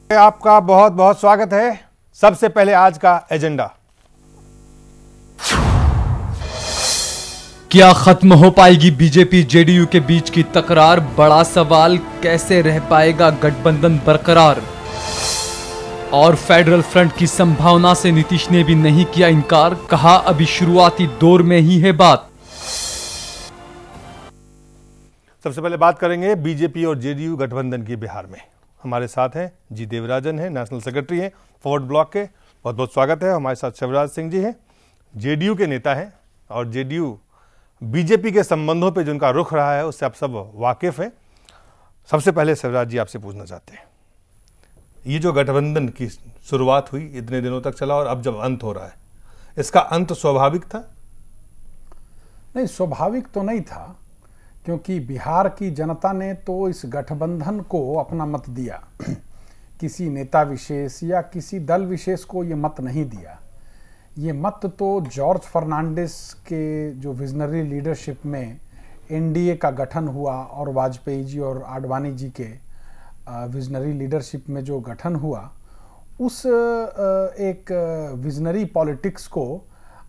आपका बहुत बहुत स्वागत है। सबसे पहले आज का एजेंडा। क्या खत्म हो पाएगी बीजेपी जेडीयू के बीच की तकरार? बड़ा सवाल, कैसे रह पाएगा गठबंधन बरकरार? और फेडरल फ्रंट की संभावना से नीतीश ने भी नहीं किया इनकार, कहा अभी शुरुआती दौर में ही है बात। सबसे पहले बात करेंगे बीजेपी और जेडीयू गठबंधन की बिहार में। हमारे साथ हैं जी देवराजन हैं, नेशनल सेक्रेटरी हैं फॉरवर्ड ब्लॉक के, बहुत बहुत स्वागत है। हमारे साथ शिवराज सिंह जी हैं, जेडीयू के नेता हैं और जेडीयू बीजेपी के संबंधों पे जिनका रुख रहा है उससे आप सब वाकिफ हैं। सबसे पहले शिवराज जी आपसे पूछना चाहते हैं, ये जो गठबंधन की शुरुआत हुई, इतने दिनों तक चला और अब जब अंत हो रहा है, इसका अंत स्वाभाविक था? नहीं, स्वाभाविक तो नहीं था, क्योंकि बिहार की जनता ने तो इस गठबंधन को अपना मत दिया। किसी नेता विशेष या किसी दल विशेष को ये मत नहीं दिया। ये मत तो जॉर्ज फर्नांडिस के जो विजनरी लीडरशिप में एनडीए का गठन हुआ और वाजपेयी जी और आडवाणी जी के विजनरी लीडरशिप में जो गठन हुआ, उस एक विजनरी पॉलिटिक्स को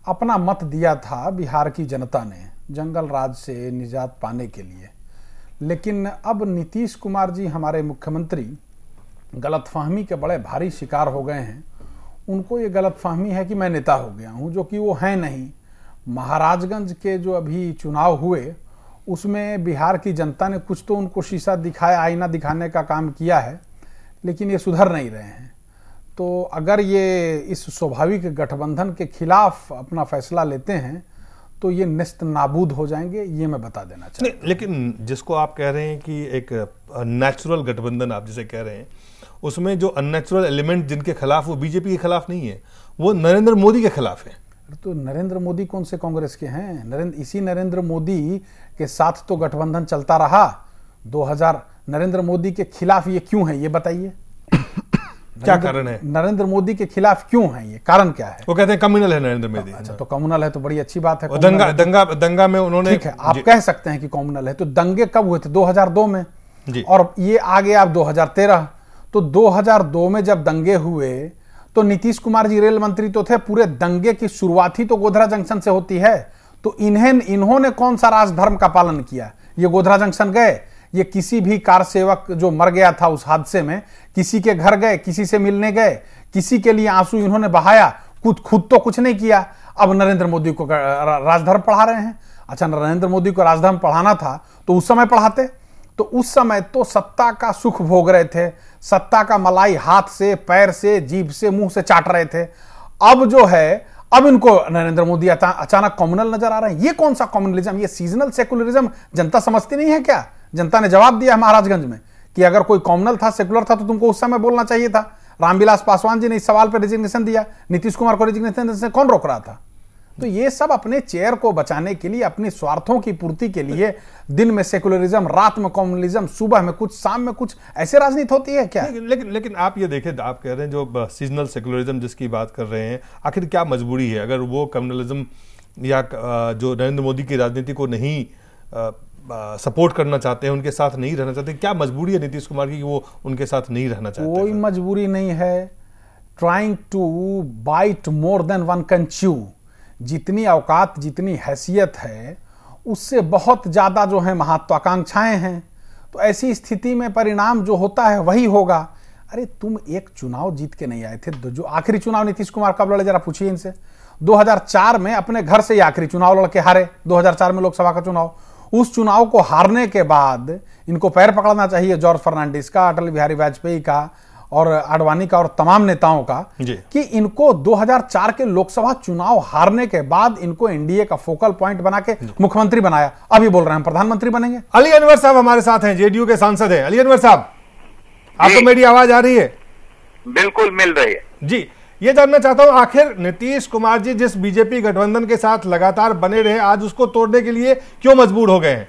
अपना मत दिया था बिहार की जनता ने जंगल राज से निजात पाने के लिए। लेकिन अब नीतीश कुमार जी हमारे मुख्यमंत्री गलतफहमी के बड़े भारी शिकार हो गए हैं। उनको ये गलतफहमी है कि मैं नेता हो गया हूं, जो कि वो है नहीं। महाराजगंज के जो अभी चुनाव हुए उसमें बिहार की जनता ने कुछ तो उनको शीशा दिखाया, आईना दिखाने का काम किया है, लेकिन ये सुधर नहीं रहे हैं। तो अगर ये इस स्वाभाविक गठबंधन के खिलाफ अपना फैसला लेते हैं तो ये निस्त नाबूद हो जाएंगे, ये मैं बता देना चाहता हूं। लेकिन जिसको आप कह रहे हैं कि एक नेचुरल गठबंधन आप जिसे कह रहे हैं, उसमें जो अननेचुरल एलिमेंट जिनके खिलाफ, वो बीजेपी के खिलाफ नहीं है, वो नरेंद्र मोदी के खिलाफ है। तो नरेंद्र मोदी कौन से कांग्रेस के हैं? इसी नरेंद्र मोदी के साथ तो गठबंधन चलता रहा 2000। नरेंद्र मोदी के खिलाफ ये क्यों है, ये बताइए। क्या कारण है? नरेंद्र मोदी के खिलाफ क्यों है, ये कारण क्या है? वो कहते हैं कम्युनल है नरेंद्र मोदी। अच्छा, तो कम्युनल है तो बड़ी अच्छी बात है। दंगा में उन्होंने, ठीक है, आप कह सकते हैं कि कम्युनल है। तो दंगे कब हुए थे? 2002 में जी। और ये आ गया अब 2013। तो 2002 में जब दंगे हुए तो नीतीश कुमार जी रेल मंत्री तो थे। पूरे दंगे की शुरुआत ही तो गोधरा जंक्शन से होती है। तो इन्होंने कौन सा राजधर्म का पालन किया? ये गोधरा जंक्शन गए, ये किसी भी कार सेवक जो मर गया था उस हादसे में, किसी के घर गए, किसी से मिलने गए, किसी के लिए आंसू इन्होंने बहाया? खुद तो कुछ नहीं किया। अब नरेंद्र मोदी को राजधर्म पढ़ा रहे हैं। अच्छा, नरेंद्र मोदी को राजधर्म पढ़ाना था तो उस समय पढ़ाते। तो उस समय तो सत्ता का सुख भोग रहे थे, सत्ता का मलाई हाथ से, पैर से, जीभ से, मुंह से चाट रहे थे। अब जो है, अब इनको नरेंद्र मोदी अचानक कम्युनल नजर आ रहे हैं। ये कौन सा कम्युनलिज्म? ये सीजनल सेकुलरिज्म जनता समझती नहीं है क्या? जनता ने जवाब दिया है महाराजगंज में कि अगर कोई कम्युनल था, सेकुलर था, तो तुमको उस समय बोलना चाहिए था। रामविलास पासवान जी ने इस सवाल पर रिजिग्नेशन दिया, नीतीश कुमार को रिजिग्नेशन से कौन रोक रहा था? तो ये सब अपने चेयर को बचाने के लिए, अपनी स्वार्थों की पूर्ति के लिए दिन में सेकुलरिज्म, रात में कम्युनलिज्म, सुबह में कुछ, शाम में कुछ, ऐसे राजनीति होती है क्या? लेकिन आप ये देखें, आप कह रहे हैं जो सीजनल सेकुलरिज्म जिसकी बात कर रहे हैं, आखिर क्या मजबूरी है? अगर वो कम्युनलिज्म या जो नरेंद्र मोदी की राजनीति को नहीं सपोर्ट करना चाहते हैं, उनके साथ नहीं रहना चाहते, क्या मजबूरी है नीतीश कुमार की कि वो उनके साथ नहीं रहना चाहते? कोई मजबूरी नहीं है। Trying to bite more than one can chew. जितनी औकात, जितनी हैसियत है, उससे बहुत ज्यादा जो है महत्वाकांक्षाएं हैं। तो ऐसी स्थिति में परिणाम जो होता है वही होगा। अरे तुम एक चुनाव जीत के नहीं आए थे। जो आखिरी चुनाव नीतीश कुमार कब लड़े, जरा पूछिए इनसे। 2004 में अपने घर से आखिरी चुनाव लड़के हारे। 2004 में लोकसभा का चुनाव। उस चुनाव को हारने के बाद इनको पैर पकड़ना चाहिए जॉर्ज फर्नांडिस का, अटल बिहारी वाजपेयी का और आडवाणी का और तमाम नेताओं का, कि इनको 2004 के लोकसभा चुनाव हारने के बाद इनको एनडीए का फोकल पॉइंट बना के मुख्यमंत्री बनाया। अभी बोल रहे हैं प्रधानमंत्री बनेंगे। अली अनवर साहब हमारे साथ हैं, जेडीयू के सांसद हैं। अली अनवर साहब, आपको मेरी आवाज आ रही है? बिल्कुल मिल रही है जी। ये जानना चाहता हूं, आखिर नीतीश कुमार जी जिस बीजेपी गठबंधन के साथ लगातार बने रहे, आज उसको तोड़ने के लिए क्यों मजबूर हो गए हैं?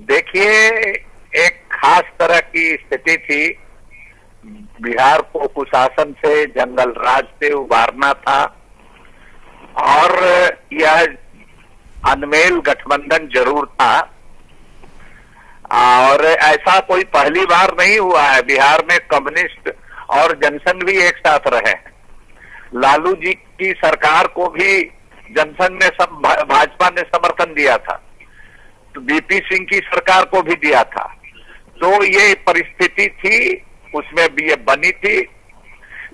देखिए, एक खास तरह की स्थिति थी। बिहार को कुशासन से, जंगल राज से उबारना था और यह अनमेल गठबंधन जरूर था। और ऐसा कोई पहली बार नहीं हुआ है। बिहार में कम्युनिस्ट और जनसंघ भी एक साथ रहे हैं। लालू जी की सरकार को भी जनसंघ ने भाजपा ने समर्थन दिया था, तो बीपी सिंह की सरकार को भी दिया था। तो ये परिस्थिति थी, उसमें भी ये बनी थी,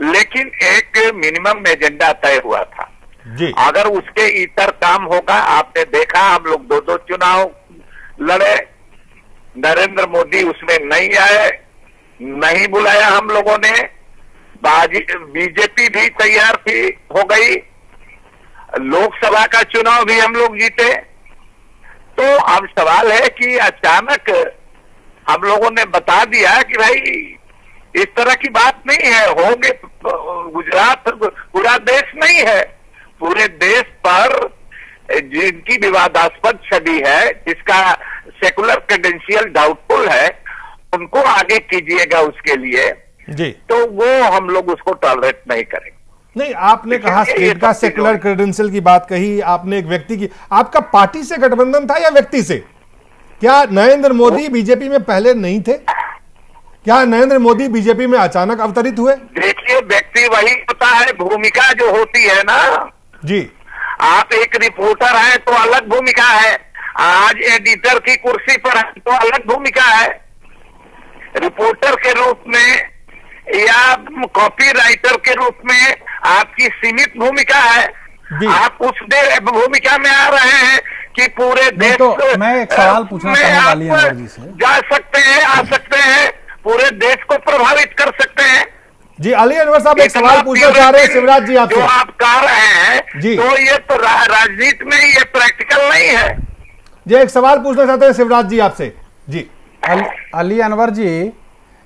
लेकिन एक मिनिमम एजेंडा तय हुआ था जी। अगर उसके इतर काम होगा, आपने देखा हम लोग 2-2 चुनाव लड़े, नरेंद्र मोदी उसमें नहीं आए, नहीं बुलाया हम लोगों ने, बीजेपी भी तैयार थी, हो गई, लोकसभा का चुनाव भी हम लोग जीते। तो अब सवाल है कि अचानक हम लोगों ने बता दिया कि भाई इस तरह की बात नहीं है, होंगे। गुजरात पूरा देश नहीं है, पूरे देश पर जिनकी विवादास्पद छवि है, जिसका सेकुलर क्रेडेंशियल डाउटफुल है, उनको आगे कीजिएगा उसके लिए जी। तो वो हम लोग उसको टॉलरेट नहीं करेंगे। नहीं, आपने कहा स्टेट का सेकुलर क्रेडेंशियल की बात कही, आपने एक व्यक्ति की, आपका पार्टी से गठबंधन था या व्यक्ति से? क्या नरेंद्र मोदी बीजेपी में पहले नहीं थे? क्या नरेंद्र मोदी बीजेपी में अचानक अवतरित हुए? देखिए, व्यक्ति वही होता है, भूमिका जो होती है ना जी। आप एक रिपोर्टर हैं तो अलग भूमिका है, आज एडिटर की कुर्सी पर है तो अलग भूमिका है। रिपोर्टर के रूप में या कॉपी राइटर के रूप में आपकी सीमित भूमिका है। आप उस भूमिका में आ रहे हैं कि पूरे देश तो मैं एक सवाल पूछना चाहूंगा अली अनवर जी से। जा सकते हैं, आ सकते हैं, पूरे देश को प्रभावित कर सकते हैं। जी अली अनवर साहब, एक सवाल पूछना चाह रहे हैं शिवराज जी आपसे। जो आप कह रहे हैं जी, तो ये तो राजनीति में ये प्रैक्टिकल नहीं है जी। एक सवाल पूछना चाहते हैं शिवराज जी आपसे। जी अली अनवर जी,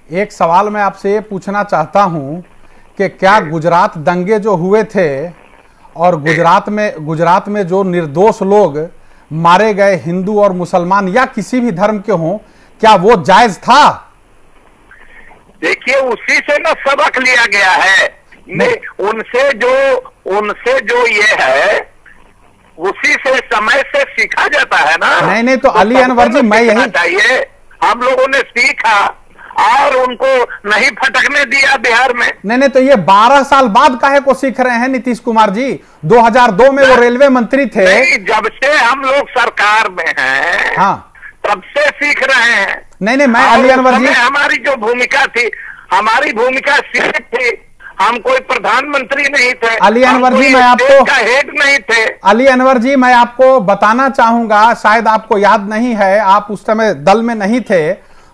एक सवाल मैं आपसे ये पूछना चाहता हूं कि क्या गुजरात दंगे जो हुए थे और गुजरात में जो निर्दोष लोग मारे गए, हिंदू और मुसलमान या किसी भी धर्म के हों, क्या वो जायज था? देखिए, उसी से ना सबक लिया गया है, उनसे जो ये है उसी से समय से सीखा जाता है ना। नहीं तो अली अनवर जी, मैं यही चाहिए, हम लोगों ने सीखा और उनको नहीं फटकने दिया बिहार में। नहीं तो ये 12 साल बाद काहे को सीख रहे हैं नीतीश कुमार जी? 2002 में वो रेलवे मंत्री थे। नहीं, जब से हम लोग सरकार में हैं, हाँ, तब से सीख रहे हैं। नहीं मैं अली अनवर जी, हमारी जो भूमिका थी, हमारी भूमिका सीमित थी, हम कोई प्रधानमंत्री नहीं थे। अली अनवर जी, मैं आपको हेड नहीं थे। अली अनवर जी, मैं आपको बताना चाहूंगा, शायद आपको याद नहीं है, आप उस समय दल में नहीं थे।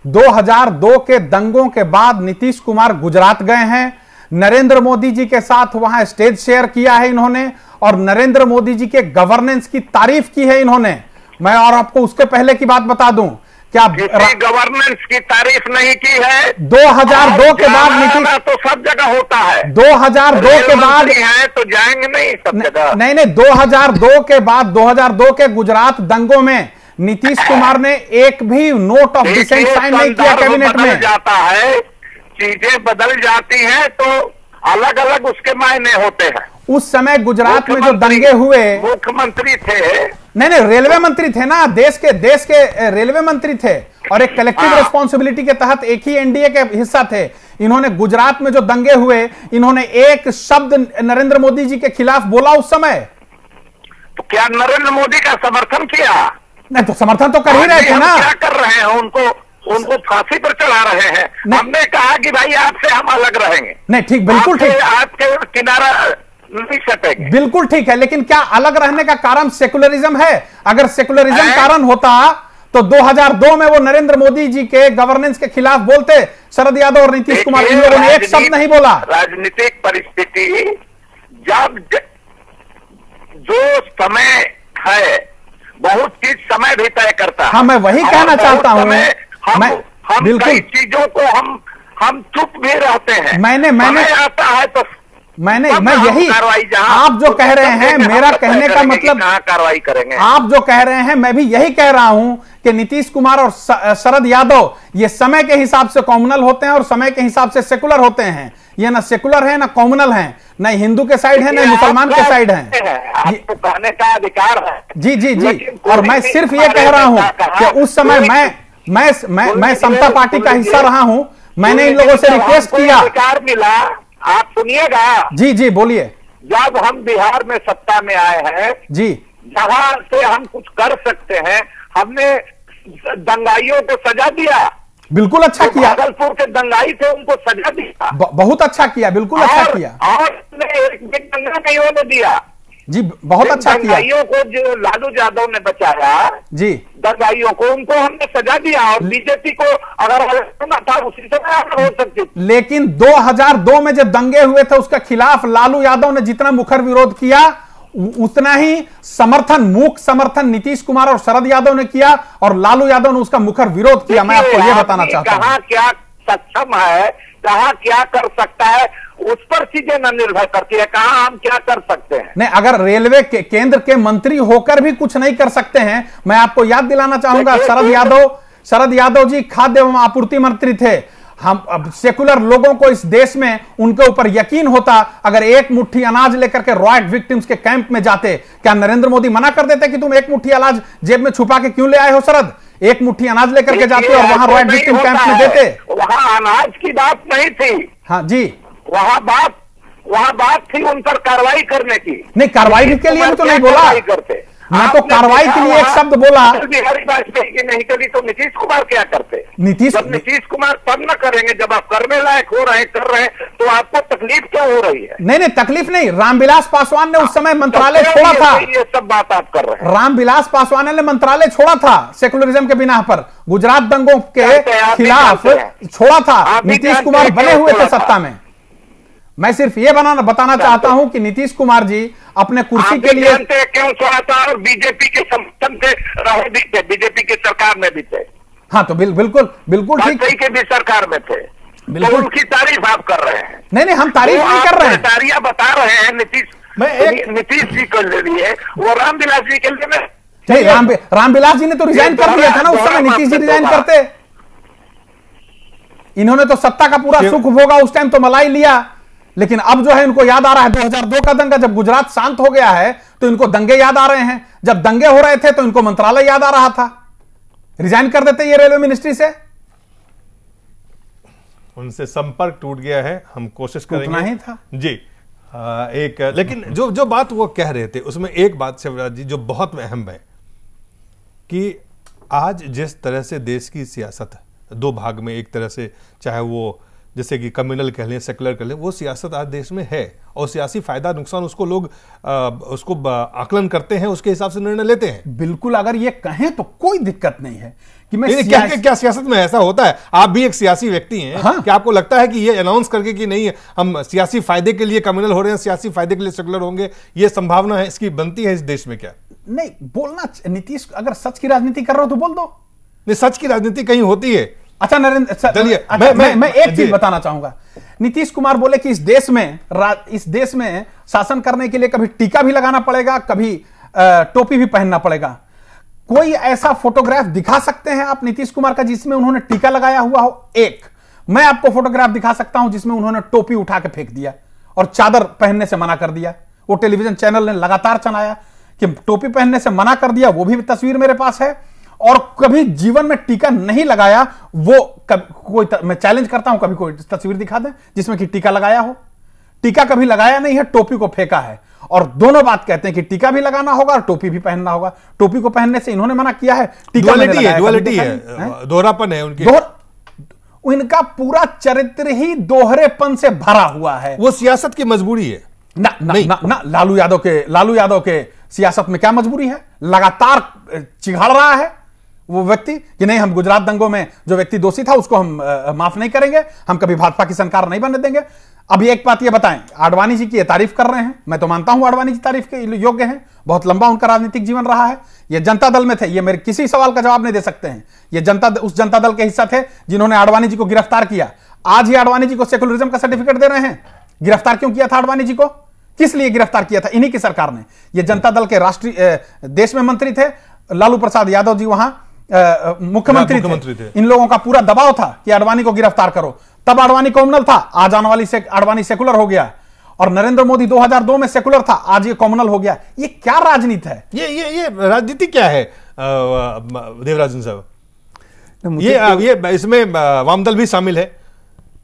2002 के दंगों के बाद नीतीश कुमार गुजरात गए हैं, नरेंद्र मोदी जी के साथ वहां स्टेज शेयर किया है इन्होंने, और नरेंद्र मोदी जी के गवर्नेंस की तारीफ की है इन्होंने। मैं और आपको उसके पहले की बात बता दूं, क्या गवर्नेंस की तारीफ नहीं की है? 2002 के बाद नीतीश तो सब जगह होता है। 2002 के बाद है तो जाएंगे नहीं सब जगह। नहीं 2002 के बाद 2002 के गुजरात दंगों में नीतीश कुमार ने एक भी नोट ऑफ डिसेंट साइन नहीं किया कैबिनेट में। जाता है, चीजें बदल जाती हैं तो अलग अलग उसके मायने होते हैं। उस समय गुजरात में जो दंगे हुए, मुख्यमंत्री थे, नहीं रेलवे मंत्री थे ना, देश के रेलवे मंत्री थे और एक कलेक्टिव रिस्पॉन्सिबिलिटी के तहत एक ही एनडीए के हिस्सा थे। इन्होंने गुजरात में जो दंगे हुए, इन्होंने एक शब्द नरेंद्र मोदी जी के खिलाफ बोला उस समय? तो क्या नरेंद्र मोदी का समर्थन किया? नहीं तो समर्थन तो कर ही रहे थे ना। क्या कर रहे हैं? उनको फांसी पर चढ़ा रहे हैं। हमने कहा कि भाई आपसे हम अलग रहेंगे। नहीं ठीक, बिल्कुल ठीक, आपके किनारा नहीं सटेंगे, बिल्कुल ठीक है, लेकिन क्या अलग रहने का कारण सेकुलरिज्म है? अगर सेकुलरिज्म कारण होता तो 2002 में वो नरेंद्र मोदी जी के गवर्नेंस के खिलाफ बोलते। शरद यादव और नीतीश कुमार, इन लोगों ने एक शब्द नहीं बोला। राजनीतिक परिस्थिति जब जो समय है, बहुत चीज समय भी तय करता है। हाँ, मैं वही कहना चाहता हूँ। हम कई चीजों को हम चुप भी रहते हैं। मैंने आता है तो मैं यही, आप जो कह रहे हैं, मेरा कहने का मतलब, कहाँ कार्रवाई करेंगे? आप जो कह रहे हैं, मैं भी यही कह रहा हूं कि नीतीश कुमार और शरद यादव ये समय के हिसाब से कॉम्युनल होते हैं और समय के हिसाब से सेकुलर होते हैं। ये ना सेकुलर है ना कॉम्युनल है, ना हिंदू के साइड है ना मुसलमान के साइड है। आपको कहने का अधिकार है। जी। और मैं सिर्फ ये कह रहा हूं कि उस समय मैं समता पार्टी का हिस्सा रहा हूं, मैंने इन लोगों से रिक्वेस्ट किया। अधिकार मिला, आप सुनिएगा। जी जी बोलिए। जब हम बिहार में सत्ता में आए हैं जी, जहां से हम कुछ कर सकते हैं, हमने दंगाइयों को सजा दिया। बिल्कुल अच्छा किया। भागलपुर के दंगाई थे उनको सजा दिया। बहुत अच्छा किया, बिल्कुल अच्छा किया। और एक भी दंगा नहीं होने दिया जी, बहुत अच्छा किया। दंगाइयों को जो लालू यादव ने बचाया जी, दंगाइयों को, उनको हमने सजा दिया। और बीजेपी को अगर होना था उसी समय हो सकती थी। लेकिन 2002 में जब दंगे हुए थे उसके खिलाफ लालू यादव ने जितना मुखर विरोध किया उतना ही मूक समर्थन नीतीश कुमार और शरद यादव ने किया, और लालू यादव ने उसका मुखर विरोध किया। मैं आपको यह बताना चाहता हूं। कहां क्या सक्षम है, कहां क्या कर सकता है, उस पर चीजें न निर्भर करती है, कहां हम क्या कर सकते हैं। नहीं, अगर रेलवे के केंद्र के मंत्री होकर भी कुछ नहीं कर सकते हैं, मैं आपको याद दिलाना चाहूंगा, शरद यादव जी खाद्य एवं आपूर्ति मंत्री थे। हम अब सेकुलर लोगों को इस देश में उनके ऊपर यकीन होता, अगर एक मुट्ठी अनाज लेकर के रॉयट विक्टिम्स के कैंप में जाते, क्या नरेंद्र मोदी मना कर देते कि तुम एक मुट्ठी अनाज जेब में छुपा के क्यों ले आए हो शरद? एक मुट्ठी अनाज लेकर के जाते और वहां रॉयट विक्टिम कैंप में देते। वहां अनाज की बात नहीं थी। हाँ जी, वहां बात थी उन पर कार्रवाई करने की। नहीं, कार्रवाई के लिए तो नहीं बोला, करते। मैं तो कार्रवाई के लिए एक शब्द बोला। बिहारी वाजपेयी की नहीं करी तो नीतीश कुमार क्या करते? नीतीश कुमार तब न करेंगे जब आप करने लायक हो रहे कर रहे हैं, तो आपको तकलीफ क्यों हो रही है? नहीं, तकलीफ नहीं। रामविलास पासवान ने उस समय मंत्रालय छोड़ा था। ये सब बात आप कर रहे हैं। रामविलास पासवान ने मंत्रालय छोड़ा था सेकुलरिज्म के बिना पर, गुजरात दंगों के खिलाफ छोड़ा था। नीतीश कुमार बने हुए थे सत्ता में। मैं सिर्फ ये बताना चाहता हूं कि नीतीश कुमार जी अपने कुर्सी के लिए क्यों छोड़ा था, और बीजेपी के समर्थन से रहे भी थे, बीजेपी की सरकार में भी थे। हाँ, तो बिल्कुल ठीक के भी सरकार में थे। बिल्कुल, तो उनकी तारीफ आप कर रहे हैं। नहीं, हम तारीफ नहीं कर रहे हैं, तारियां बता रहे हैं। नीतीश जी के लिए, वो रामविलास जी के लिए नहीं। रामविलास जी ने तो रिजाइन कर दिया था ना उस समय, नीतीश जी रिजाइन करते। इन्होंने तो सत्ता का पूरा सुख भोगा, उस टाइम तो मलाई लिया। लेकिन अब जो है इनको याद आ रहा है 2002 का दंगा, जब गुजरात शांत हो गया है तो इनको दंगे याद आ रहे हैं। जब दंगे हो रहे थे तो इनको मंत्रालय याद आ रहा था। रिजाइन कर देते ये रेलवे मिनिस्ट्री से। उनसे संपर्क टूट गया है, हम कोशिश करेंगे। उतना ही था जी। लेकिन जो बात वो कह रहे थे उसमें एक बात शिवराज जी जो बहुत अहम है कि आज जिस तरह से देश की सियासत दो भाग में, एक तरह से चाहे वो जैसे कि कम्युनल कह लें, सेकुलर कह लें, वो सियासत आज देश में है, और सियासी फायदा नुकसान उसको लोग उसको आकलन करते हैं, उसके हिसाब से निर्णय लेते हैं। बिल्कुल, अगर ये कहें तो कोई दिक्कत नहीं है कि मैं क्या सियासत में ऐसा होता है? आप भी एक सियासी व्यक्ति हैं। हाँ? क्या आपको लगता है कि ये अनाउंस करके कि नहीं हम सियासी फायदे के लिए कम्युनल हो रहे हैं, सियासी फायदे के लिए सेकुलर होंगे, ये संभावना है, इसकी बनती है इस देश में? क्या नहीं बोलना, नीतीश अगर सच की राजनीति कर रहे हो तो बोल दो। नहीं, सच की राजनीति कहीं होती है। अच्छा नरेंद्र, चलिए मैं एक चीज बताना चाहूंगा। नीतीश कुमार बोले कि इस देश में शासन करने के लिए कभी टीका भी लगाना पड़ेगा, कभी टोपी भी पहनना पड़ेगा। कोई ऐसा फोटोग्राफ दिखा सकते हैं आप नीतीश कुमार का जिसमें उन्होंने टीका लगाया हुआ हो? एक मैं आपको फोटोग्राफ दिखा सकता हूं जिसमें उन्होंने टोपी उठा के फेंक दिया और चादर पहनने से मना कर दिया। वो टेलीविजन चैनल ने लगातार चलाया कि टोपी पहनने से मना कर दिया, वो भी तस्वीर मेरे पास है। और कभी जीवन में टीका नहीं लगाया वो मैं चैलेंज करता हूं, कभी कोई तस्वीर दिखा दें जिसमें कि टीका लगाया हो। टीका कभी लगाया नहीं है, टोपी को फेंका है। और दोनों बात कहते हैं कि टीका भी लगाना होगा और टोपी भी पहनना होगा। टोपी को पहनने से इन्होंने मना किया है, टीका डुअलिटी है, दोहरापन है उनके। उनका पूरा चरित्र ही दोहरेपन से भरा हुआ है। वो सियासत की मजबूरी है ना। लालू यादव के सियासत में क्या मजबूरी है? लगातार चिघाड़ रहा है वो व्यक्ति कि नहीं, हम गुजरात दंगों में जो व्यक्ति दोषी था उसको हम माफ नहीं करेंगे, हम कभी भाजपा की सरकार नहीं बनने देंगे। अब एक बात ये बताएं, आडवाणी जी की ये तारीफ कर रहे हैं, मैं तो मानता हूं आडवाणी जी तारीफ के योग्य हैं, बहुत लंबा उनका राजनीतिक जीवन रहा है। ये जनता दल में थे, ये मेरे किसी सवाल का जवाब नहीं दे सकते हैं। ये उस जनता दल के हिस्सा थे जिन्होंने आडवाणी जी को गिरफ्तार किया। आज ही आडवाणी जी को सेकुलरिज्म का सर्टिफिकेट दे रहे हैं। गिरफ्तार क्यों किया था आडवाणी जी को? किस लिए गिरफ्तार किया था? इन्हीं की सरकार ने। ये जनता दल के राष्ट्रीय देश में मंत्री थे, लालू प्रसाद यादव जी वहां मुख्यमंत्री थे। इन लोगों का पूरा दबाव था कि आडवाणी को गिरफ्तार करो, तब आडवाणी कॉमनल था, आज आने वाली से आडवाणी सेकुलर हो गया। और नरेंद्र मोदी 2002 में सेकुलर था, आज ये कॉमनल हो गया। ये क्या राजनीति है? ये राजनीति क्या है देवराजन साहब? ये इसमें वामदल भी शामिल है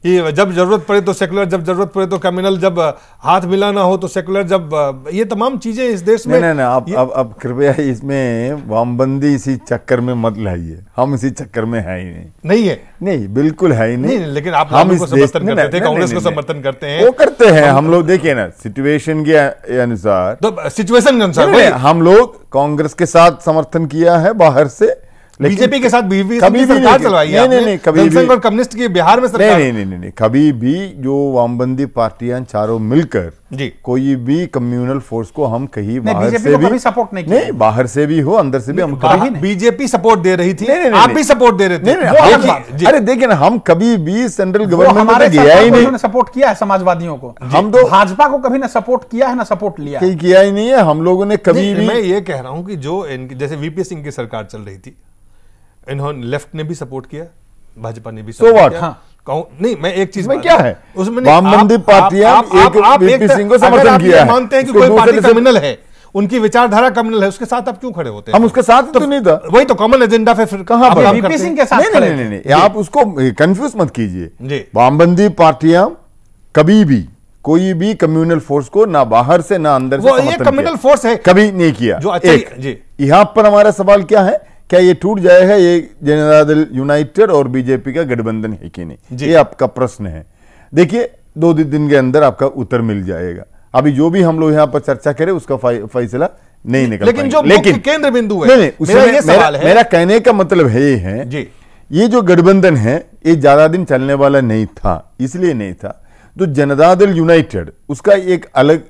कि जब जरूरत पड़े तो सेकुलर, जब जरूरत पड़े तो कम्युनल, जब हाथ मिलाना हो तो सेकुलर, जब ये तमाम चीजें इस देश में। नहीं, अब कृपया इसमें वामबंदी इसी चक्कर में मत लाइए, हम इसी चक्कर में है ही नहीं है, नहीं बिल्कुल है ही नहीं। लेकिन आप हम को समर्थन करते थे, कांग्रेस को समर्थन करते हैं, वो करते हैं हम लोग। देखिए ना, सिचुएशन के अनुसार, तो सिचुएशन के अनुसार हम लोग कांग्रेस के साथ समर्थन किया है बाहर से, बीजेपी के साथ कभी सरकार चलवाई है, नहीं, कभी भी और कम्युनिस्ट की बिहार में सरकार नहीं, कभी भी जो वामबंदी पार्टियां चारों मिलकर जी कोई भी कम्युनल फोर्स को हम कहीं बाहर से भी सपोर्ट नहीं, बाहर से भी हो, अंदर से भी हम बीजेपी सपोर्ट दे रही थी, आप भी सपोर्ट दे रहे थे। अरे देखिए ना, हम कभी भी सेंट्रल गवर्नमेंट में गया ही नहीं, सपोर्ट किया है समाजवादियों को, हम तो भाजपा को कभी ना सपोर्ट किया है ना सपोर्ट लिया, किया ही नहीं है हम लोगों ने कभी भी। मैं ये कह रहा हूं कि जो जैसे वीपी सिंह की सरकार चल रही थी, इन्होंने लेफ्ट ने भी सपोर्ट किया, भाजपा ने भी सपोर्ट किया। नहीं, मैं एक चीज क्या है, उसमें वामबंदी पार्टियां वीपी सिंह को समर्थन किया है, मानते हैं कि कोई पार्टी कम्युनल है, उनकी विचारधारा कम्युनल है, उसके साथ आप क्यों खड़े होते हैं? हम उसके साथ तो नहीं था, वही तो कॉमन एजेंडा पे फिर कहां पर वीपी सिंह के साथ? नहीं, आप उसको कंफ्यूज मत कीजिए। जी, वामबंदी पार्टियां कभी भी कोई भी कम्युनल फोर्स को ना बाहर से ना अंदर से समर्थन किया, कम्युनल फोर्स है, कभी नहीं किया। जो अच्छा जी, यहां पर हमारा सवाल क्या है, क्या ये टूट जाएगा, ये जनता दल यूनाइटेड और बीजेपी का गठबंधन है कि नहीं, ये आपका प्रश्न है। देखिए 2 दिन के अंदर आपका उत्तर मिल जाएगा। अभी जो भी हम लोग यहाँ पर चर्चा करें उसका फैसला नहीं निकल पाएगा। लेकिन केंद्र बिंदु है, मेरा कहने का मतलब है जी, ये जो गठबंधन है ये ज्यादा दिन चलने वाला नहीं था, इसलिए नहीं था। तो जनता दल यूनाइटेड उसका एक अलग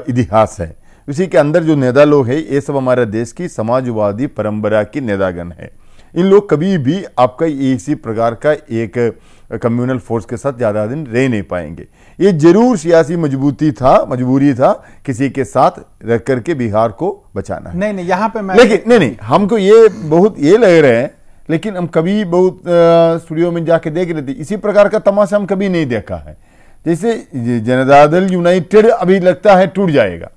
इतिहास है, उसी के अंदर जो नेता लोग हैं ये सब हमारे देश की समाजवादी परंपरा की नेतागण है। इन लोग कभी भी आपका इसी प्रकार का एक कम्युनल फोर्स के साथ ज्यादा दिन रह नहीं पाएंगे। ये जरूर सियासी मजबूरी था किसी के साथ रह करके बिहार को बचाना है। नहीं, यहाँ पे मैं लेकिन नहीं, हमको ये बहुत ये लग रहे हैं, लेकिन हम कभी बहुत स्टूडियो में जाके देख रहे थे, इसी प्रकार का तमाशा हम कभी नहीं देखा है। जैसे जनता दल यूनाइटेड अभी लगता है टूट जाएगा,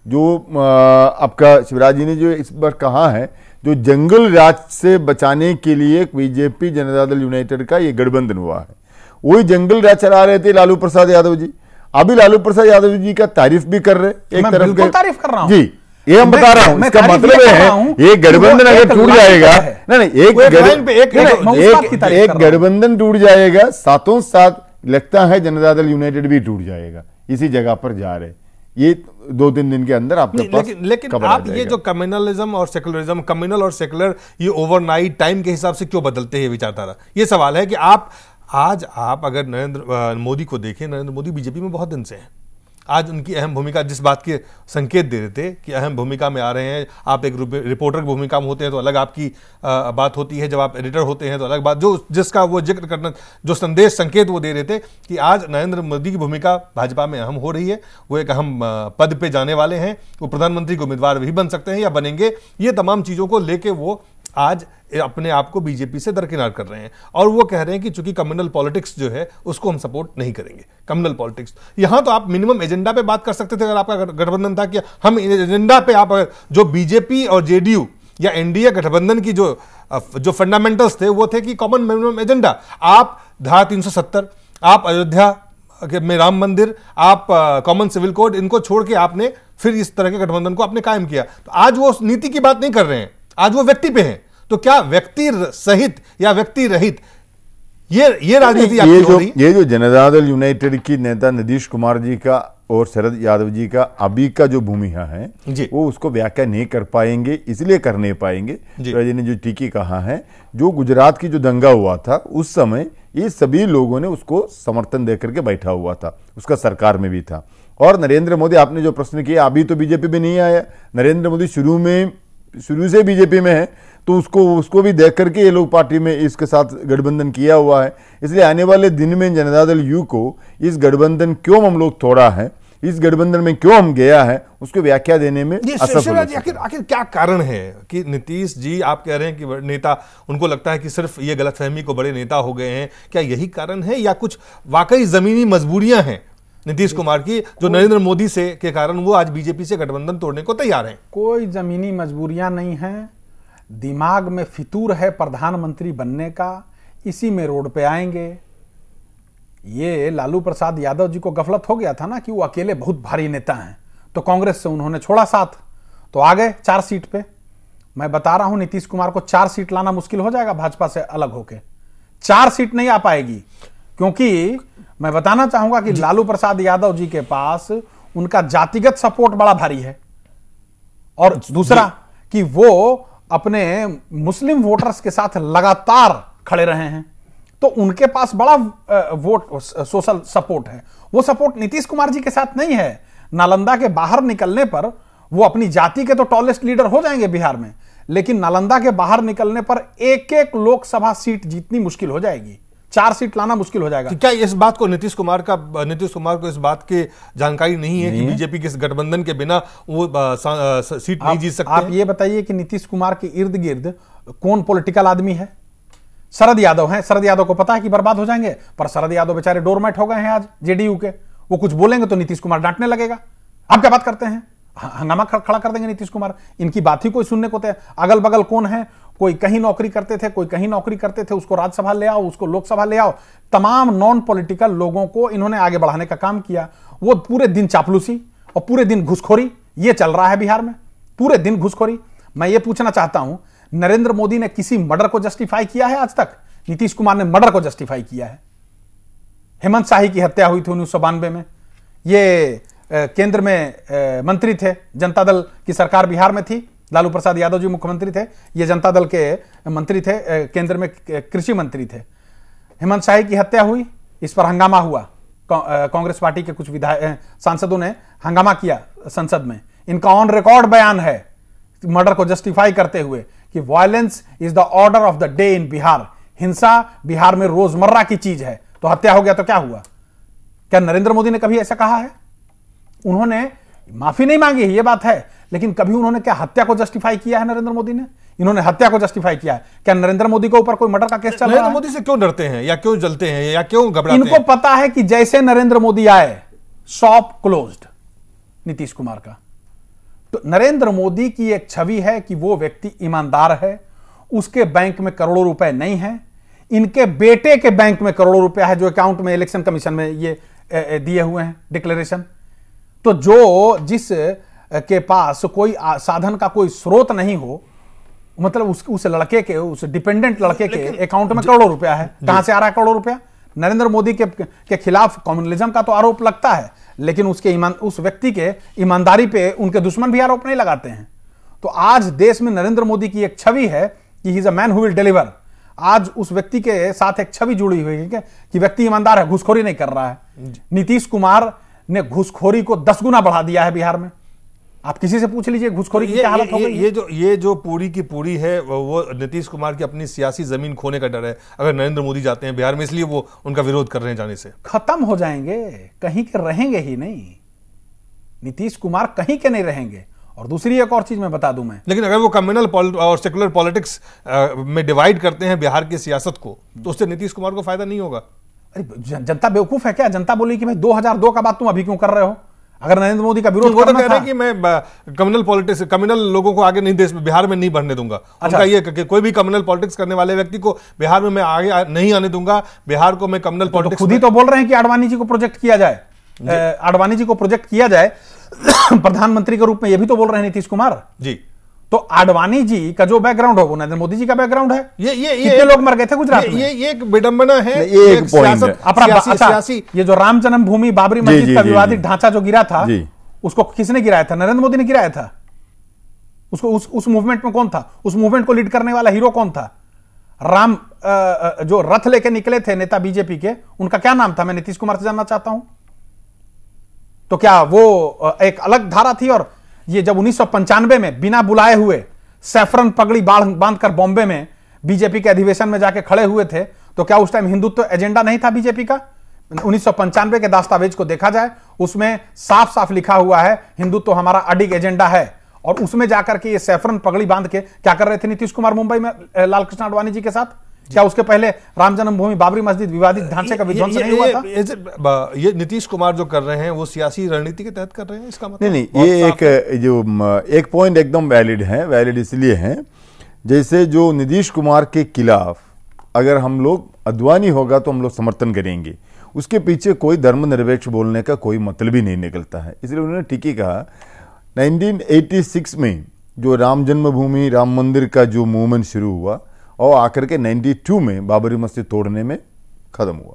जो आपका शिवराज जी ने जो इस बार कहा है, जो जंगल राज से बचाने के लिए बीजेपी जनता दल यूनाइटेड का ये गठबंधन हुआ है, वही जंगल राज चला रहे थे लालू प्रसाद यादव जी। अभी लालू प्रसाद यादव जी का तारीफ भी कर रहे, एक तरफ तारीफ कर रहा हूं जी, ये हम बता रहा हूं, इसका मतलब है ये गठबंधन अगर टूट जाएगा, नहीं एक गठबंधन टूट जाएगा, साथों साथ लगता है जनता दल यूनाइटेड भी टूट जाएगा। इसी जगह पर जा रहे, ये 2-3 दिन के अंदर आपके पास। लेकिन आप ये जो कम्युनलिज्म और सेकुलरिज्म, कम्युनल और सेकुलर, ये ओवरनाइट टाइम के हिसाब से क्यों बदलते हैं विचारधारा? ये सवाल है कि आप अगर नरेंद्र मोदी को देखें, नरेंद्र मोदी बीजेपी में बहुत दिन से हैं। आज उनकी अहम भूमिका, जिस बात के संकेत दे रहे थे कि अहम भूमिका में आ रहे हैं, आप एक रिपोर्टर की भूमिका में होते हैं तो अलग आपकी बात होती है, जब आप एडिटर होते हैं तो अलग बात, जो जिसका वो जिक्र करना, जो संदेश संकेत वो दे रहे थे कि आज नरेंद्र मोदी की भूमिका भाजपा में अहम हो रही है, वो एक अहम पद पे जाने वाले हैं, वो प्रधानमंत्री के उम्मीदवार भी बन सकते हैं या बनेंगे। ये तमाम चीज़ों को लेके वो आज अपने आप को बीजेपी से दरकिनार कर रहे हैं और वो कह रहे हैं कि चूंकि कम्युनल पॉलिटिक्स जो है उसको हम सपोर्ट नहीं करेंगे। कम्युनल पॉलिटिक्स, यहां तो आप मिनिमम एजेंडा पे बात कर सकते थे अगर आपका गठबंधन था कि हम एजेंडा पे, आप जो बीजेपी और जेडीयू या एनडीए गठबंधन की जो फंडामेंटल्स थे वो थे कि कॉमन मिनिमम एजेंडा, आप धारा 370, आप अयोध्या में राम मंदिर, आप कॉमन सिविल कोड, इनको छोड़ के आपने फिर इस तरह के गठबंधन को आपने कायम किया। तो आज वो नीति की बात नहीं कर रहे हैं, आज वो व्यक्ति पे हैं। तो क्या व्यक्ति सहित या व्यक्ति रहित ये राजनीति आपकी हो रही? ये जो जनता दल यूनाइटेड की नेता नीतीश कुमार जी का और शरद यादव जी का अभी का जो भूमिका है वो उसको व्याख्या नहीं कर पाएंगे, इसलिए कर नहीं पाएंगे। जी ने जो टीकी कहा है, जो गुजरात की जो दंगा हुआ था उस समय ये सभी लोगों ने उसको समर्थन देकर के बैठा हुआ था, उसका सरकार में भी था। और नरेंद्र मोदी, आपने जो प्रश्न किया, अभी तो बीजेपी में नहीं आया, नरेंद्र मोदी शुरू से बीजेपी में है, तो उसको भी देख करके ये लोग पार्टी में इसके साथ गठबंधन किया हुआ है। इसलिए आने वाले दिन में जनता दल यू को इस गठबंधन क्यों हम लोग तोड़ा है, इस गठबंधन में क्यों हम गया है, उसको व्याख्या देने में असफल। आखिर क्या कारण है कि नीतीश जी, आप कह रहे हैं कि नेता, उनको लगता है कि सिर्फ ये गलतफहमी को बड़े नेता हो गए हैं, क्या यही कारण है या कुछ वाकई जमीनी मजबूरियां हैं नीतीश कुमार की जो नरेंद्र मोदी से के कारण वो आज बीजेपी से गठबंधन तोड़ने को तैयार हैं? कोई जमीनी मजबूरियां नहीं है, दिमाग में फितूर है प्रधानमंत्री बनने का, इसी में रोड पे आएंगे। ये लालू प्रसाद यादव जी को गफलत हो गया था ना कि वो अकेले बहुत भारी नेता हैं, तो कांग्रेस से उन्होंने छोड़ा साथ, तो आ गए 4 सीट पे। मैं बता रहा हूं नीतीश कुमार को 4 सीट लाना मुश्किल हो जाएगा भाजपा से अलग होके। 4 सीट नहीं आ पाएगी, क्योंकि मैं बताना चाहूंगा कि लालू प्रसाद यादव जी के पास उनका जातिगत सपोर्ट बड़ा भारी है, और दूसरा कि वो अपने मुस्लिम वोटर्स के साथ लगातार खड़े रहे हैं, तो उनके पास बड़ा वोट सोशल सपोर्ट है। वो सपोर्ट नीतीश कुमार जी के साथ नहीं है। नालंदा के बाहर निकलने पर वो अपनी जाति के तो टॉलेस्ट लीडर हो जाएंगे बिहार में, लेकिन नालंदा के बाहर निकलने पर एक एक लोकसभा सीट जीतनी मुश्किल हो जाएगी, 4 सीट लाना मुश्किल हो जाएगा। क्या इस बात को नीतीश कुमार को इस बात की जानकारी नहीं है कि बीजेपी के इस गठबंधन के बिना वो सीट नहीं जीत सकते? आप ये बताइए कि नीतीश कुमार के इर्द गिर्द कौन पॉलिटिकल आदमी है? शरद यादव हैं। शरद यादव को पता है कि बर्बाद हो जाएंगे, पर शरद यादव बेचारे डोरमैट हो गए हैं आज जेडीयू के। वो कुछ बोलेंगे तो नीतीश कुमार डांटने लगेगा। आप क्या बात करते हैं, हंगामा खड़ा कर देंगे नीतीश कुमार। इनकी बात ही कोई सुनने को तैयार। अगल बगल कौन है, कोई कहीं नौकरी करते थे, कोई कहीं नौकरी करते थे, उसको राज्यसभा ले आओ, उसको लोकसभा ले आओ। तमाम नॉन पॉलिटिकल लोगों को इन्होंने आगे बढ़ाने का काम किया। वो पूरे दिन चापलूसी और पूरे दिन घुसखोरी, ये चल रहा है बिहार में, पूरे दिन घुसखोरी। मैं ये पूछना चाहता हूं, नरेंद्र मोदी ने किसी मर्डर को जस्टिफाई किया है आज तक? नीतीश कुमार ने मर्डर को जस्टिफाई किया है। हेमंत शाही की हत्या हुई थी 1992 में। ये केंद्र में मंत्री थे, जनता दल की सरकार बिहार में थी, लालू प्रसाद यादव जी मुख्यमंत्री थे, ये जनता दल के मंत्री थे, केंद्र में कृषि मंत्री थे। हेमंत शाही की हत्या हुई, इस पर हंगामा हुआ। कांग्रेस पार्टी के कुछ विधायक सांसदों ने हंगामा किया संसद में। इनका ऑन रिकॉर्ड बयान है मर्डर को जस्टिफाई करते हुए कि violence is the order of the day in Bihar. हिंसा बिहार में रोजमर्रा की चीज है। तो हत्या हो गया तो क्या हुआ? क्या नरेंद्र मोदी ने कभी ऐसा कहा है? उन्होंने माफी नहीं मांगी है, यह बात है, लेकिन कभी उन्होंने क्या हत्या को जस्टिफाई किया है नरेंद्र मोदी ने? इन्होंने हत्या को जस्टिफाई किया है। क्या नरेंद्र मोदी के ऊपर कोई मर्डर का केस चल रहा है? नरेंद्र मोदी से क्यों डरते हैं, या क्यों जलते हैं, या क्यों घबराते हैं? इनको पता है कि जैसे नरेंद्र मोदी आए, शॉप क्लोज्ड नीतीश कुमार का। तो नरेंद्र मोदी की एक छवि है कि वो व्यक्ति ईमानदार है, उसके बैंक में करोड़ों रुपए नहीं है। इनके बेटे के बैंक में करोड़ों रुपया है, जो अकाउंट में इलेक्शन कमीशन में ये दिए हुए हैं डिक्लेरेशन। तो जो जिस के पास कोई साधन का कोई स्रोत नहीं हो, मतलब उस लड़के के, उस डिपेंडेंट लड़के के अकाउंट में करोड़ों रुपया है। कहां से आ रहा है करोड़ों रुपया? नरेंद्र मोदी के खिलाफ कम्युनलिज्म का तो आरोप लगता है, लेकिन उस व्यक्ति के ईमानदारी पे उनके दुश्मन भी आरोप नहीं लगाते हैं। तो आज देश में नरेंद्र मोदी की एक छवि है कि he is a man who will deliver. आज उस व्यक्ति के साथ एक छवि जुड़ी हुई है कि व्यक्ति ईमानदार है, घुसखोरी नहीं कर रहा है। नीतीश कुमार ने घुसखोरी को 10 गुना बढ़ा दिया है बिहार में। आप किसी से पूछ लीजिए घुसखोरी की क्या हालत हो गई। ये जो पूरी की पूरी है वो नीतीश कुमार की अपनी सियासी जमीन खोने का डर है अगर नरेंद्र मोदी जाते हैं बिहार में, इसलिए वो उनका विरोध कर रहे हैं जाने से। खत्म हो जाएंगे, कहीं के रहेंगे ही नहीं। नीतीश कुमार कहीं के नहीं रहेंगे। और दूसरी एक और चीज मैं बता दूं मैं, लेकिन अगर वो कम्युनल और सेकुलर पॉलिटिक्स में डिवाइड करते हैं बिहार की सियासत को, तो उससे नीतीश कुमार को फायदा नहीं होगा। अरे जनता बेवकूफ है क्या? जनता बोली कि भाई 2002 का बात तुम अभी क्यों कर रहे हो? अगर नरेंद्र मोदी का विरोध करना था, कि मैं कम्युनल पॉलिटिक्स, कम्युनल लोगों को आगे नहीं, देश में बिहार में नहीं बढ़ने दूंगा। अच्छा, ये कि कोई भी कम्युनल पॉलिटिक्स करने वाले व्यक्ति को बिहार में मैं आगे नहीं आने दूंगा। बिहार को मैं कम्युनल पॉलिटिक्स, खुद ही तो बोल रहे हैं कि आडवाणी जी को प्रोजेक्ट किया जाए, आडवाणी जी को प्रोजेक्ट किया जाए प्रधानमंत्री के रूप में। ये भी तो बोल रहे हैं नीतीश कुमार जी। तो आडवाणी जी का जो बैकग्राउंड है वो नरेंद्र मोदी जी का बैकग्राउंड है। कितने लोग मर गए थे गुजरात में? ये एक विडंबना है, एक सियासत सियासी। ये जो राम जन्मभूमि बाबरी मस्जिद का विवादित ढांचा जो गिरा था, उसको किसने गिराया था? नरेंद्र मोदी ने गिराया था। उसको उस मूवमेंट में कौन था? उस मूवमेंट को लीड करने वाला हीरो कौन था? राम जो रथ लेके निकले थे नेता बीजेपी के, उनका क्या नाम था? मैं नीतीश कुमार से जानना चाहता हूं। तो क्या वो एक अलग धारा थी? और ये जब 1995 में बिना बुलाए हुए सैफरन पगड़ी बांधकर बॉम्बे में बीजेपी के अधिवेशन में जाके खड़े हुए थे, तो क्या उस टाइम हिंदुत्व एजेंडा नहीं था बीजेपी का? 1995 के दस्तावेज को देखा जाए, उसमें साफ साफ लिखा हुआ है हिंदुत्व हमारा अडिग एजेंडा है। और उसमें जाकर के ये सैफरन पगड़ी बांध के क्या कर रहे थे नीतीश कुमार मुंबई में लालकृष्ण आडवाणी जी के साथ? क्या उसके पहले राम जन्मभूमि बाबरी मस्जिद विवादित ढांचे का विध्वंस नहीं हुआ था? ये नीतीश कुमार जो कर रहे हैं वो सियासी रणनीति के तहत कर रहे हैं, इसका मतलब नहीं, ये एक पॉइंट एकदम वैलिड है। वैलिड इसलिए है, जैसे जो नीतीश कुमार के खिलाफ अगर हम लोग अद्वानी होगा तो हम लोग समर्थन करेंगे, उसके पीछे कोई धर्मनिरपेक्ष बोलने का कोई मतलब ही नहीं निकलता है। इसलिए उन्होंने ठीक ही कहा। 1986 में जो राम जन्मभूमि राम मंदिर का जो मूवमेंट शुरू हुआ और आकर के 92 में बाबरी मस्जिद तोड़ने में खत्म हुआ,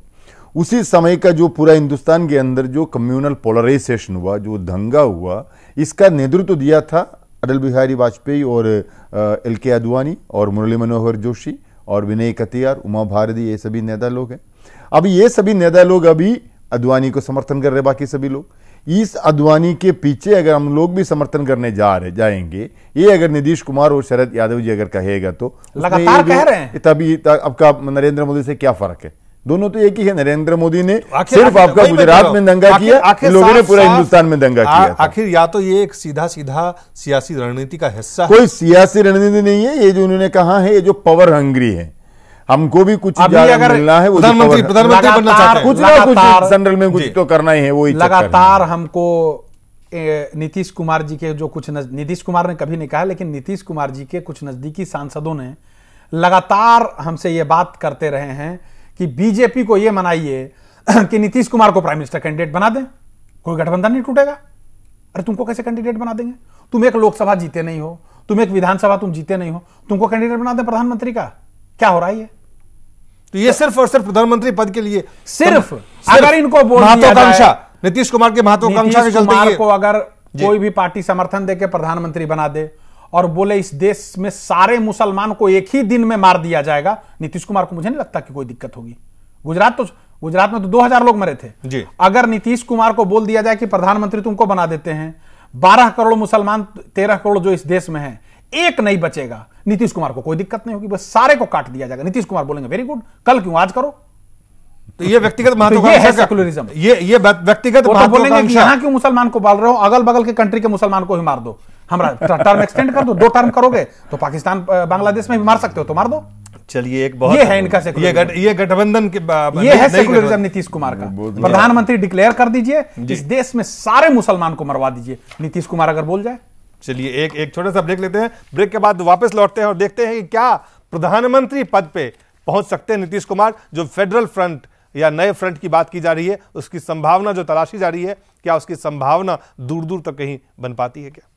उसी समय का जो पूरा हिंदुस्तान के अंदर जो कम्युनल पोलराइजेशन हुआ, जो दंगा हुआ, इसका नेतृत्व दिया था अटल बिहारी वाजपेयी और LK आडवाणी और मुरली मनोहर जोशी और विनय कटियार, उमा भारती, ये सभी नेता लोग हैं। अब ये सभी नेता लोग अभी आडवाणी को समर्थन कर रहे, बाकी सभी लोग। इस आडवाणी के पीछे अगर हम लोग भी समर्थन करने जाएंगे, ये अगर नीतीश कुमार और शरद यादव जी अगर कहेगा तो लगातार कह रहे हैं, तभी आपका नरेंद्र मोदी से क्या फर्क है? दोनों तो एक ही है। नरेंद्र मोदी ने सिर्फ आपका गुजरात में दंगा किया, लोगों ने पूरा हिंदुस्तान में दंगा किया। आखिर या तो ये एक सीधा सीधा सियासी रणनीति का हिस्सा है, कोई सियासी रणनीति नहीं है। ये जो उन्होंने कहा है, ये जो पावर हंग्री है, हमको भी कुछ मिलना है, प्रधानमंत्री बनना चाहते हैं, कुछ ना कुछ सेंट्रल में कुछ तो करना ही है। वो लगातार हमको नीतीश कुमार जी के जो कुछ नीतीश कुमार ने कभी नहीं कहा, लेकिन नीतीश कुमार जी के कुछ नजदीकी सांसदों ने लगातार हमसे ये बात करते रहे हैं कि बीजेपी को ये मनाइए कि नीतीश कुमार को प्राइम मिनिस्टर कैंडिडेट बना दें, कोई गठबंधन नहीं टूटेगा। अरे तुमको कैसे कैंडिडेट बना देंगे? तुम एक लोकसभा जीते नहीं हो, तुम एक विधानसभा तुम जीते नहीं हो, तुमको कैंडिडेट बना दें प्रधानमंत्री का? क्या हो रहा है ये? तो ये सिर्फ और सिर्फ प्रधानमंत्री पद के लिए सिर्फ अगर इनको बोल दिया जाए, नीतीश कुमार के महत्वाकांक्षा के चलते को अगर कोई भी पार्टी समर्थन देके प्रधानमंत्री बना दे और बोले इस देश में सारे मुसलमान को एक ही दिन में मार दिया जाएगा, नीतीश कुमार को मुझे नहीं लगता कि कोई दिक्कत होगी। गुजरात में तो 2000 लोग मरे थे जी। अगर नीतीश कुमार को बोल दिया जाए कि प्रधानमंत्री तुमको बना देते हैं, 12 करोड़ मुसलमान 13 करोड़ जो इस देश में है, एक नहीं बचेगा, नीतीश कुमार को कोई दिक्कत नहीं होगी, बस सारे को काट दिया जाएगा। नीतीश कुमार बोलेंगे वेरी गुड, कल क्यों, आज करो। तो ये व्यक्तिगत महत्वाकांक्षा, सेकुलरिज्म, ये व्यक्तिगत बोलेंगे कि यहां क्यों मुसलमान को बाल रहे हो, अगल बगल के कंट्री के मुसलमान को ही मार दो, हमारा टर्म एक्सटेंड कर दो, 2 टर्म करोगे तो पाकिस्तान बांग्लादेश में भी मार सकते हो, तो मार दो। चलिए, एक बहुत ये है इनका ये गठबंधन के ये है सेकुलरिज्म नीतीश कुमार का। प्रधानमंत्री डिक्लेयर कर दीजिए, इस देश में सारे मुसलमान को मरवा दीजिए, नीतीश कुमार अगर बोल जाए। चलिए एक छोटा सा ब्रेक लेते हैं, ब्रेक के बाद वापस लौटते हैं और देखते हैं कि क्या प्रधानमंत्री पद पे पहुंच सकते हैं नीतीश कुमार। जो फेडरल फ्रंट या नए फ्रंट की बात की जा रही है, उसकी संभावना जो तलाशी जा रही है, क्या उसकी संभावना दूर दूर तक कहीं बन पाती है क्या?